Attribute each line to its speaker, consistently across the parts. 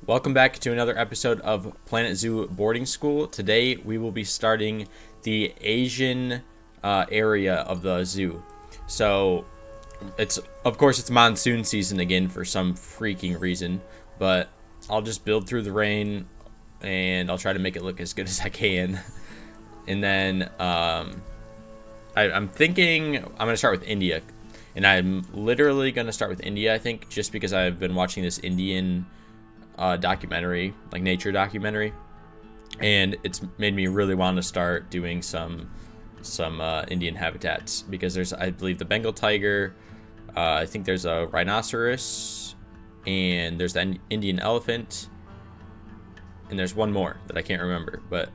Speaker 1: Welcome back to another episode of Planet Zoo Boarding School. Today we will be starting the Asian area of the zoo. So of course it's monsoon season again for some freaking reason, but I'll just build through the rain and I'll try to make it look as good as I can. And then I'm thinking I'm going to start with India. And I'm literally going to start with India, I think, just because I've been watching this Indian documentary, like nature documentary, and it's made me really want to start doing some Indian habitats, because there's, I believe, the Bengal tiger, I think there's a rhinoceros, and there's the Indian elephant, and there's one more that I can't remember, but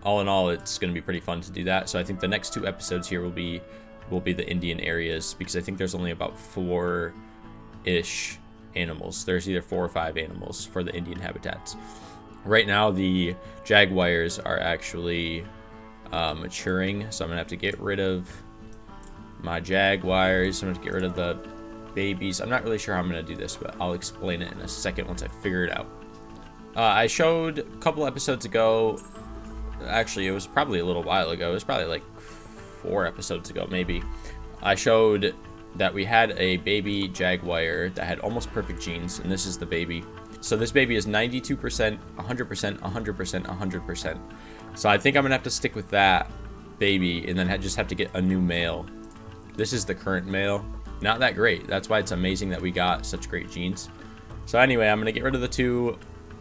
Speaker 1: all in all it's going to be pretty fun to do that. So I think the next two episodes here will be the Indian areas, because I think there's only about 4-ish animals. There's either 4 or 5 animals for the Indian habitats. Right now the jaguars are actually maturing, so I'm gonna have to get rid of my jaguars. I'm gonna get rid of the babies. I'm not really sure how I'm gonna do this, but I'll explain it in a second once I figure it out. I showed a couple episodes ago, actually it was probably a little while ago, it was probably like 4 episodes ago maybe, I showed that we had a baby jaguar that had almost perfect genes, and this is the baby. So this baby is 92%, 100%, 100%, 100%. So I think I'm gonna have to stick with that baby and then just have to get a new male. This is the current male. Not that great. That's why it's amazing that we got such great genes. So anyway, I'm gonna get rid of the 2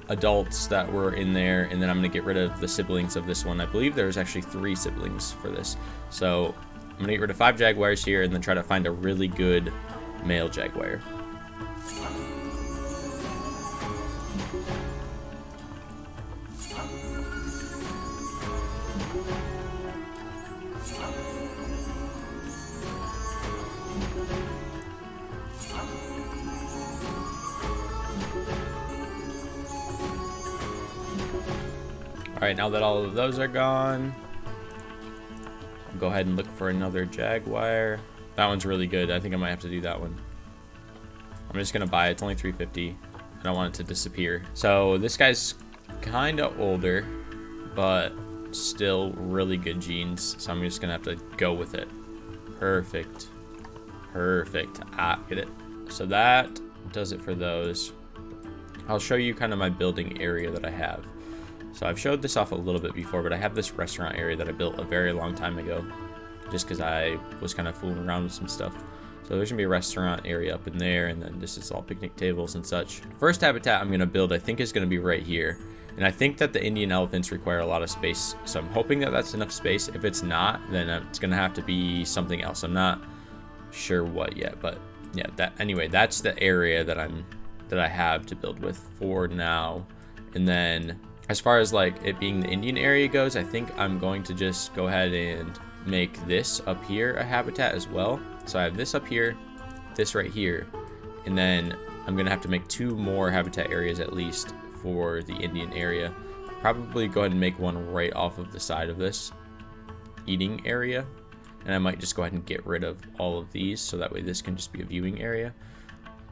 Speaker 1: adults that were in there, and then I'm gonna get rid of the siblings of this one. I believe there's actually 3 siblings for this. So I'm gonna get rid of 5 jaguars here and then try to find a really good male jaguar. Alright, now that all of those are gone, I'll go ahead and look for another jaguar. That one's really good. I think I might have to do that one. I'm just gonna buy it. It's only $3.50. I don't want it to disappear. So this guy's kind of older, but still really good genes. So I'm just gonna have to go with it. Perfect. Perfect. Get it. So that does it for those. I'll show you kind of my building area that I have. So I've showed this off a little bit before, but I have this restaurant area that I built a very long time ago, just because I was kind of fooling around with some stuff. So there's gonna be a restaurant area up in there, and then this is all picnic tables and such. First habitat I'm gonna build, I think, is gonna be right here. And I think that the Indian elephants require a lot of space, so I'm hoping that that's enough space. If it's not, then it's gonna have to be something else. I'm not sure what yet, but yeah, anyway, that's the area that I have to build with for now. And then as far as like it being the Indian area goes, I think I'm going to just go ahead and make this up here a habitat as well. So I have this up here, this right here, and then I'm gonna have to make 2 more habitat areas at least for the Indian area. Probably go ahead and make one right off of the side of this eating area, and I might just go ahead and get rid of all of these, so that way this can just be a viewing area.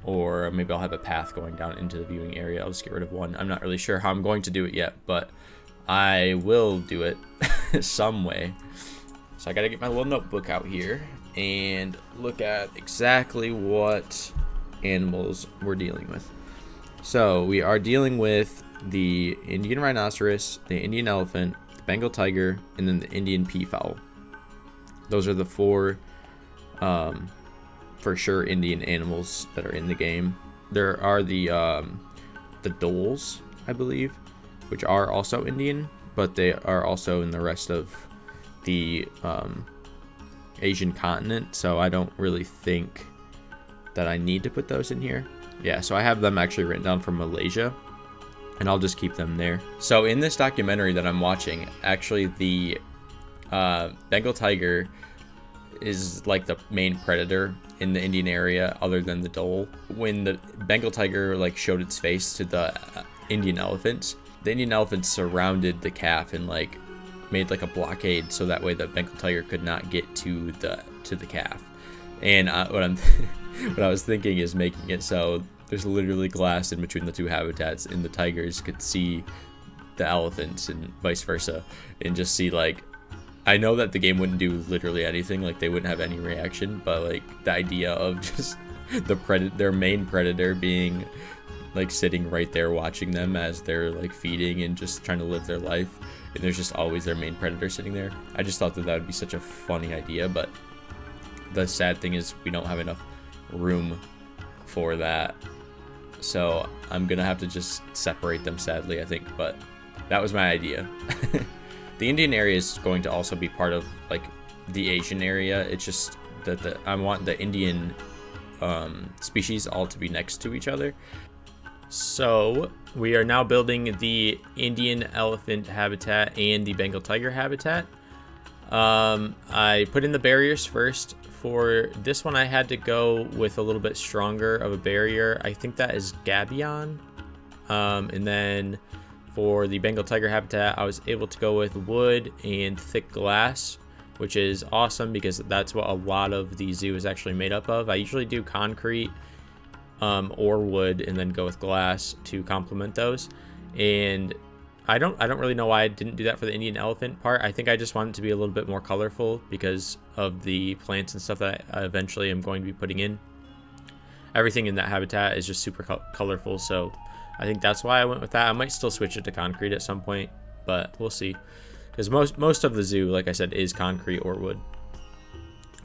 Speaker 1: Or maybe I'll have a path going down into the viewing area. I'll just get rid of one. I'm not really sure how I'm going to do it yet, but I will do it some way. So I gotta get my little notebook out here and look at exactly what animals we're dealing with. So we are dealing with the Indian rhinoceros, the Indian elephant, the Bengal tiger, and then the Indian peafowl. Those are the 4 for sure Indian animals that are in the game. There are the dholes, I believe, which are also Indian, but they are also in the rest of the Asian continent, so I don't really think that I need to put those in here. Yeah, so I have them actually written down from Malaysia, and I'll just keep them there. So in this documentary that I'm watching, actually the Bengal tiger is like the main predator in the Indian area other than the dhole. When the Bengal tiger like showed its face to the Indian elephants, the Indian elephants surrounded the calf and like made like a blockade so that way the Bengal tiger could not get to the calf. And what I was thinking is making it so there's literally glass in between the two habitats, and the tigers could see the elephants and vice versa, and just see, like, I know that the game wouldn't do literally anything, like they wouldn't have any reaction, but like the idea of just their main predator being like sitting right there watching them as they're like feeding and just trying to live their life, and there's just always their main predator sitting there. I just thought that would be such a funny idea, but the sad thing is we don't have enough room for that, so I'm gonna have to just separate them, sadly, I think. But that was my idea. The Indian area is going to also be part of like the Asian area. It's just that I want the Indian species all to be next to each other. So we are now building the Indian elephant habitat and the Bengal tiger habitat. I put in the barriers first. For this one, I had to go with a little bit stronger of a barrier. I think that is gabion. And then for the Bengal tiger habitat, I was able to go with wood and thick glass, which is awesome because that's what a lot of the zoo is actually made up of. I usually do concrete or wood and then go with glass to complement those. And I don't really know why I didn't do that for the Indian elephant part. I think I just want it to be a little bit more colorful because of the plants and stuff that I eventually am going to be putting in. Everything in that habitat is just super colorful, so I think that's why I went with that. I might still switch it to concrete at some point, but we'll see. Because most of the zoo, like I said, is concrete or wood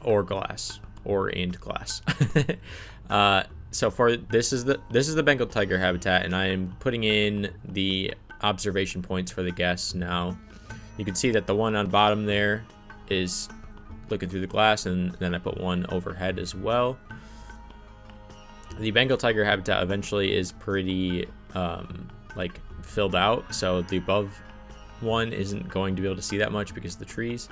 Speaker 1: or glass and glass. So for this is the Bengal tiger habitat, and I am putting in the observation points for the guests now. You can see that the one on bottom there is looking through the glass, and then I put one overhead as well. The Bengal tiger habitat eventually is pretty like filled out, so the above one isn't going to be able to see that much because of the trees.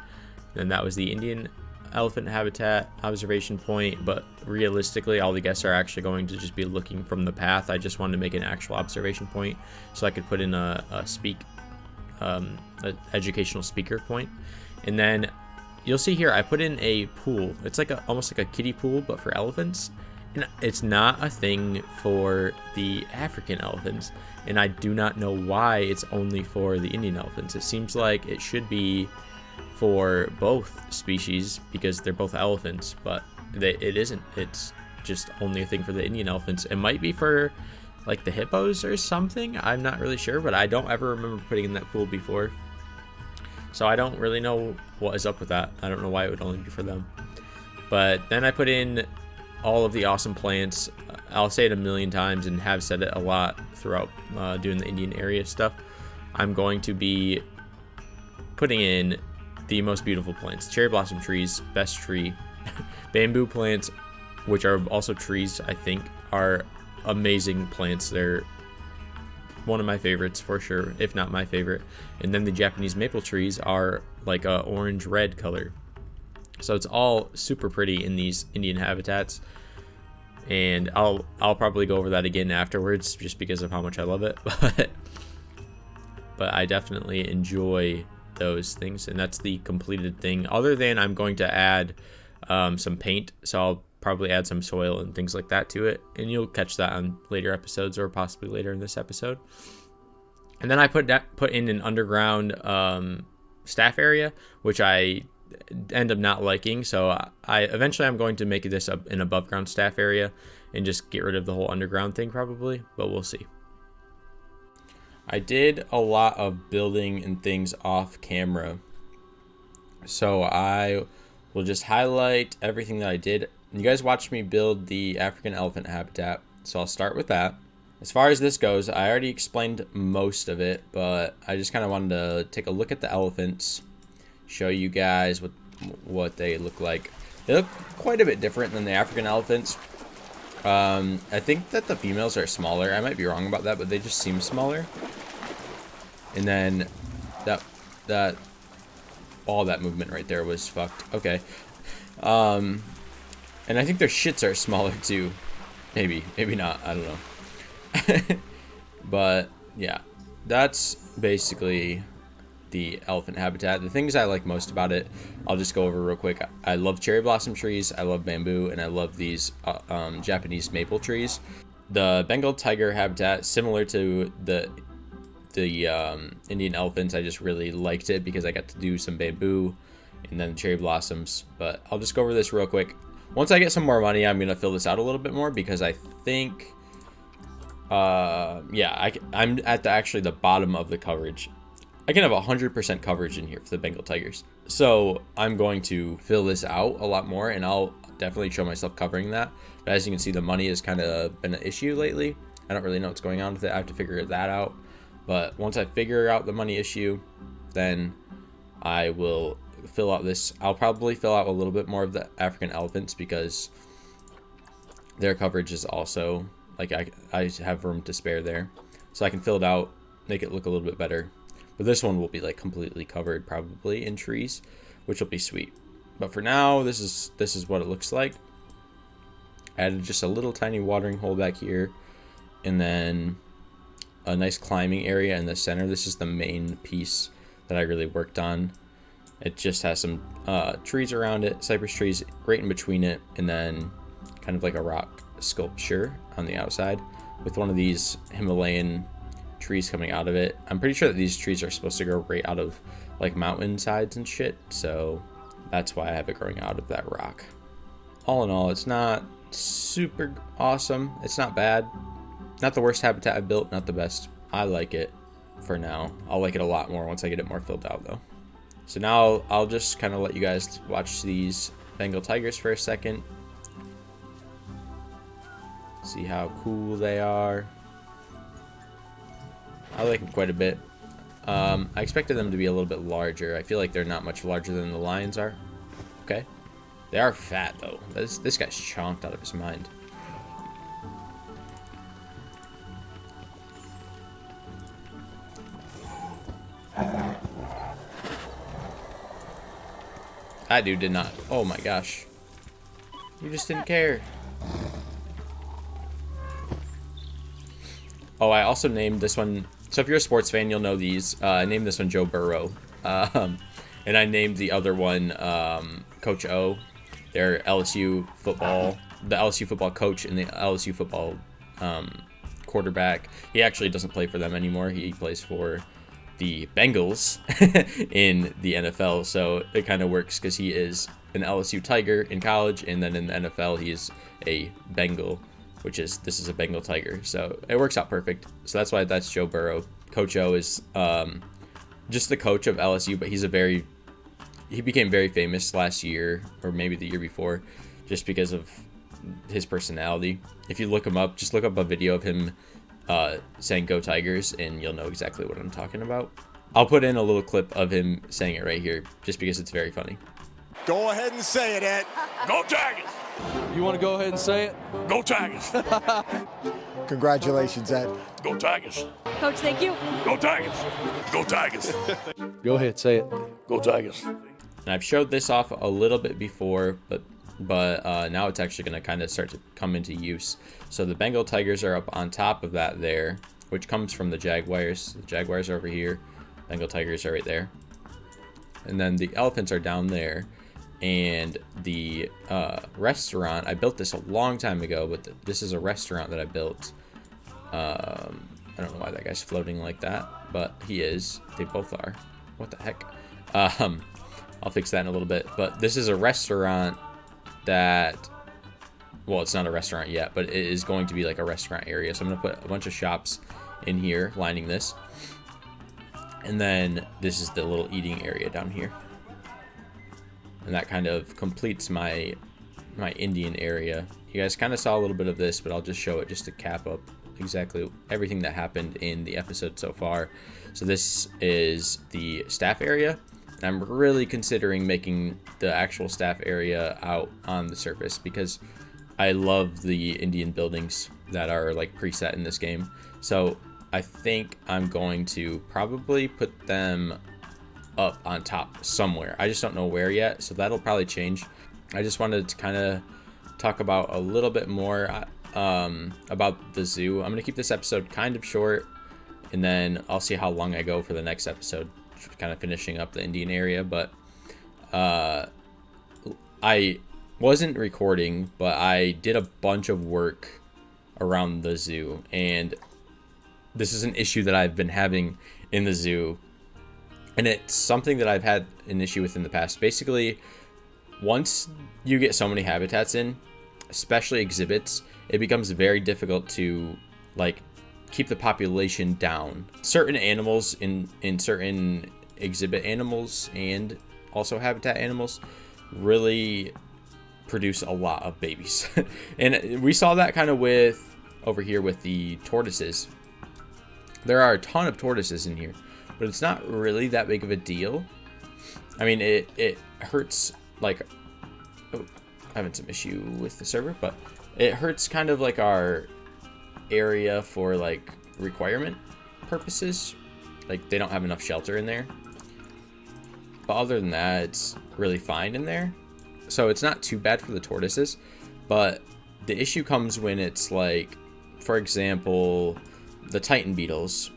Speaker 1: Then that was the Indian elephant habitat observation point, but realistically all the guests are actually going to just be looking from the path. I just wanted to make an actual observation point so I could put in an educational speaker point. And then you'll see here I put in a pool. It's like almost like a kiddie pool, but for elephants. And it's not a thing for the African elephants, and I do not know why it's only for the Indian elephants. It seems like it should be for both species because they're both elephants, but it isn't. It's just only a thing for the Indian elephants. It might be for like the hippos or something. I'm not really sure, but I don't ever remember putting in that pool before. So I don't really know what is up with that. I don't know why it would only be for them. But then I put in all of the awesome plants. I'll say it a million times and have said it a lot throughout doing the Indian area stuff. I'm going to be putting in the most beautiful plants. Cherry blossom trees, best tree. Bamboo plants, which are also trees, I think, are amazing plants. They're one of my favorites for sure, if not my favorite. And then the Japanese maple trees are like a orange-red color. So it's all super pretty in these Indian habitats, and I'll probably go over that again afterwards just because of how much I love it. But I definitely enjoy those things, and that's the completed thing. Other than I'm going to add some paint, so I'll probably add some soil and things like that to it, and you'll catch that on later episodes or possibly later in this episode. And then I put in an underground staff area, which I end up not liking, so I'm going to make this an above ground staff area and just get rid of the whole underground thing probably, but we'll see. I did a lot of building and things off camera, so I will just highlight everything that I did. You guys watched me build the African elephant habitat, so I'll start with that. As far as this goes, I already explained most of it, but I just kind of wanted to take a look at the elephants, show you guys what they look like. They look quite a bit different than the African elephants. I think that the females are smaller. I might be wrong about that, but they just seem smaller. And then that all that movement right there was fucked. Okay. And I think their shits are smaller too. Maybe not. I don't know. But yeah, that's basically the elephant habitat. The things I like most about it, I'll just go over real quick. I love cherry blossom trees, I love bamboo, and I love these Japanese maple trees. The Bengal tiger habitat, similar to the Indian elephants. I just really liked it because I got to do some bamboo and then cherry blossoms. But I'll just go over this real quick. Once I get some more money, I'm gonna fill this out a little bit more because I think yeah, I'm at actually the bottom of the coverage. I can have 100% coverage in here for the Bengal tigers. So I'm going to fill this out a lot more, and I'll definitely show myself covering that. But as you can see, the money has kind of been an issue lately. I don't really know what's going on with it. I have to figure that out. But once I figure out the money issue, then I will fill out this. I'll probably fill out a little bit more of the African elephants because their coverage is also, like, I have room to spare there. So I can fill it out, make it look a little bit better. But this one will be like completely covered probably in trees, which will be sweet. But for now, this is what it looks like. Added just a little tiny watering hole back here, and then a nice climbing area in the center. This is the main piece that I really worked on. It just has some trees around it, cypress trees right in between it, and then kind of like a rock sculpture on the outside with one of these Himalayan trees coming out of it. I'm pretty sure that these trees are supposed to grow right out of like mountain sides and shit, so that's why I have it growing out of that rock. All in all, it's not super awesome. It's not bad. Not the worst habitat I've built, not the best. I like it for now. I'll like it a lot more once I get it more filled out though. So now I'll just kind of let you guys watch these Bengal tigers for a second. See how cool they are. I like them quite a bit. I expected them to be a little bit larger. I feel like they're not much larger than the lions are. Okay. They are fat, though. This guy's chonked out of his mind. That dude did not. Oh my gosh. You just didn't care. Oh, I also named this one. So if you're a sports fan, you'll know these. I named this one Joe Burrow. And I named the other one Coach O. They're LSU football, the LSU football coach and the LSU football quarterback. He actually doesn't play for them anymore. He plays for the Bengals in the NFL. So it kind of works because he is an LSU Tiger in college, and then in the NFL he is a Bengal, this is a Bengal Tiger. So it works out perfect. So that's why that's Joe Burrow. Coach O is just the coach of LSU, but he became very famous last year, or maybe the year before, just because of his personality. If you look him up, just look up a video of him saying "Go Tigers," and you'll know exactly what I'm talking about. I'll put in a little clip of him saying it right here, just because it's very funny.
Speaker 2: Go ahead and say it, Ed. Go Tigers!
Speaker 3: You want to go ahead and say it?
Speaker 2: Go Tigers! Congratulations, Ed. Go Tigers!
Speaker 4: Coach, thank you.
Speaker 2: Go Tigers! Go Tigers!
Speaker 3: Go ahead, say it.
Speaker 2: Go Tigers!
Speaker 1: And I've showed this off a little bit before, but now it's actually going to kind of start to come into use. So the Bengal Tigers are up on top of that there, which comes from the Jaguars. The Jaguars are over here. Bengal Tigers are right there. And then the elephants are down there. And the restaurant, I built this a long time ago, but this is a restaurant that I built. I don't know why that guy's floating like that, but he is. They both are. What the heck? I'll fix that in a little bit. But this is a restaurant that, well, it's not a restaurant yet, but it is going to be like a restaurant area. So I'm going to put a bunch of shops in here lining this. And then this is the little eating area down here. And that kind of completes my Indian area. You guys kind of saw a little bit of this, but I'll just show it just to cap up exactly everything that happened in the episode so far. So this is the staff area. And I'm really considering making the actual staff area out on the surface because I love the Indian buildings that are like preset in this game. So I think I'm going to probably put them up on top somewhere. I just don't know where yet, so that'll probably change. I just wanted to kind of talk about a little bit more about the zoo. I'm gonna keep this episode kind of short, and then I'll see how long I go for the next episode, kind of finishing up the Indian area. But I wasn't recording, but I did a bunch of work around the zoo, and this is an issue that I've been having in the zoo, and it's something that I've had an issue with in the past. Basically, once you get so many habitats in, especially exhibits, it becomes very difficult to like keep the population down. Certain animals in certain exhibit animals and also habitat animals really produce a lot of babies. And we saw that kind of with over here with the tortoises. There are a ton of tortoises in here, but it's not really that big of a deal. I mean, it hurts like, oh, having some issue with the server, but it hurts kind of like our area for like requirement purposes. Like they don't have enough shelter in there. But other than that, it's really fine in there. So it's not too bad for the tortoises. But the issue comes when it's like, for example, the Titan beetles.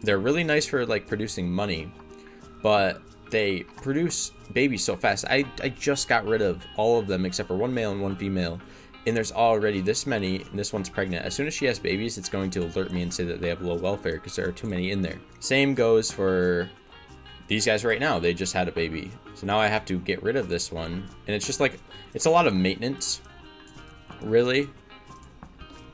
Speaker 1: They're really nice for like producing money, but they produce babies so fast. I just got rid of all of them except for one male and one female. And there's already this many, and this one's pregnant. As soon as she has babies, it's going to alert me and say that they have low welfare because there are too many in there. Same goes for these guys right now. They just had a baby. So now I have to get rid of this one. And it's just like, it's a lot of maintenance, really.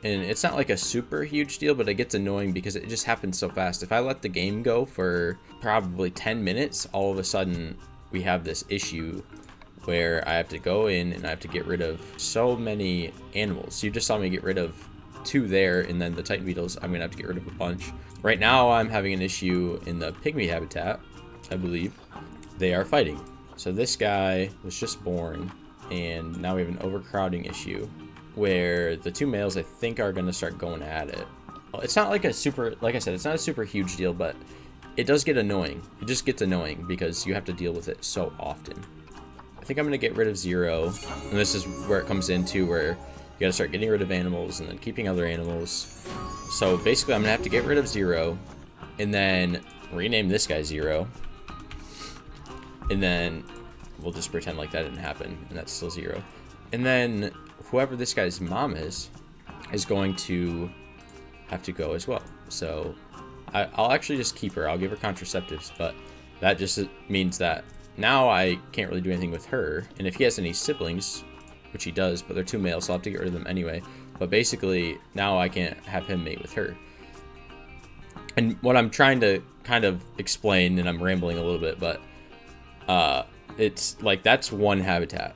Speaker 1: And it's not like a super huge deal, but it gets annoying because it just happens so fast. If I let the game go for probably 10 minutes, all of a sudden we have this issue where I have to go in and I have to get rid of so many animals. You just saw me get rid of 2 there, and then the Titan beetles, I'm gonna have to get rid of a bunch. Right now I'm having an issue in the pygmy habitat, I believe. They are fighting. So this guy was just born, and now we have an overcrowding issue where the 2 males I think are gonna start going at it. Well, it's not like a super, like I said, it's not a super huge deal, but it does get annoying. It just gets annoying because you have to deal with it so often. I think I'm going to get rid of 0, and this is where it comes into where you got to start getting rid of animals and then keeping other animals. So basically I'm going to have to get rid of 0 and then rename this guy 0, and then we'll just pretend like that didn't happen, and that's still 0. And then whoever this guy's mom is going to have to go as well. So I'll actually just keep her. I'll give her contraceptives, but that just means that now I can't really do anything with her. And if he has any siblings, which he does, but they're 2 males, so I'll have to get rid of them anyway. But basically, now I can't have him mate with her. And what I'm trying to kind of explain, and I'm rambling a little bit, but it's like that's one habitat.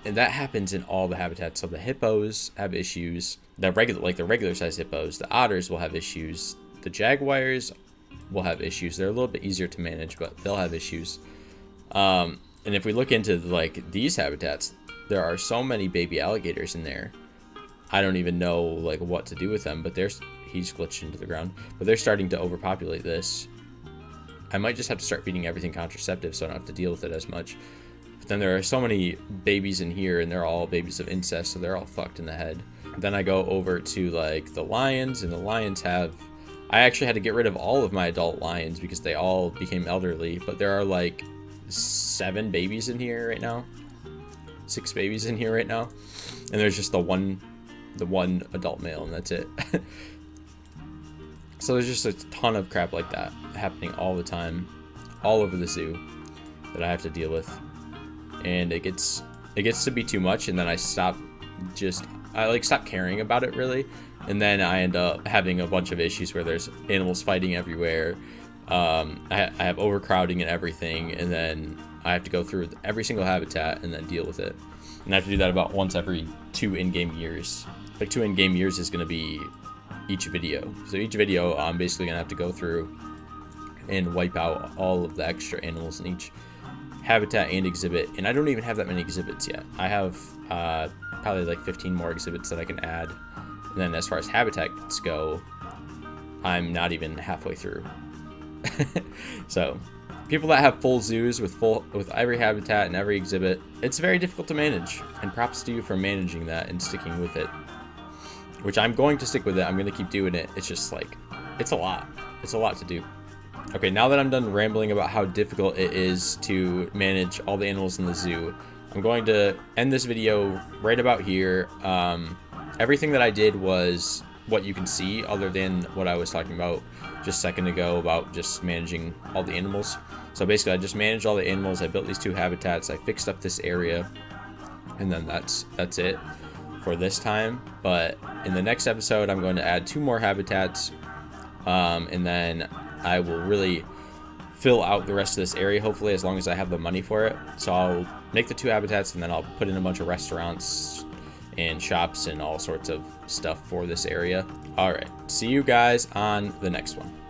Speaker 1: And that happens in all the habitats. So the hippos have issues. The regular size hippos, the otters will have issues. The jaguars will have issues. They're a little bit easier to manage, but they'll have issues. And if we look into like these habitats, there are so many baby alligators in there. I don't even know like what to do with them, but he's glitched into the ground, but they're starting to overpopulate this. I might just have to start feeding everything contraceptive so I don't have to deal with it as much. But then there are so many babies in here, and they're all babies of incest, so they're all fucked in the head. Then I go over to like the lions, and the lions I actually had to get rid of all of my adult lions because they all became elderly, but there are like 7 babies in here right now, 6 babies in here right now, and there's just the one adult male, and that's it. So there's just a ton of crap like that happening all the time, all over the zoo, that I have to deal with, and it gets to be too much, and then I stop caring about it really, and then I end up having a bunch of issues where there's animals fighting everywhere. I have overcrowding and everything, and then I have to go through every single habitat and then deal with it. And I have to do that about once every 2 in-game years. Like 2 in-game years is going to be each video. So each video I'm basically going to have to go through and wipe out all of the extra animals in each habitat and exhibit. And I don't even have that many exhibits yet. I have probably like 15 more exhibits that I can add. And then as far as habitats go, I'm not even halfway through. So people that have full zoos with every habitat and every exhibit, it's very difficult to manage, and props to you for managing that and sticking with it, which I'm going to stick with it. I'm going to keep doing it. It's just like, it's a lot to do. Okay, now that I'm done rambling about how difficult it is to manage all the animals in the zoo, I'm going to end this video right about here. everything that I did was what you can see, other than what I was talking about just a second ago about just managing all the animals. So basically I just managed all the animals, I built these 2 habitats, I fixed up this area, and then that's it for this time. But in the next episode I'm going to add 2 more habitats, and then I will really fill out the rest of this area, hopefully, as long as I have the money for it. So I'll make the 2 habitats, and then I'll put in a bunch of restaurants and shops and all sorts of stuff for this area. All right, see you guys on the next one.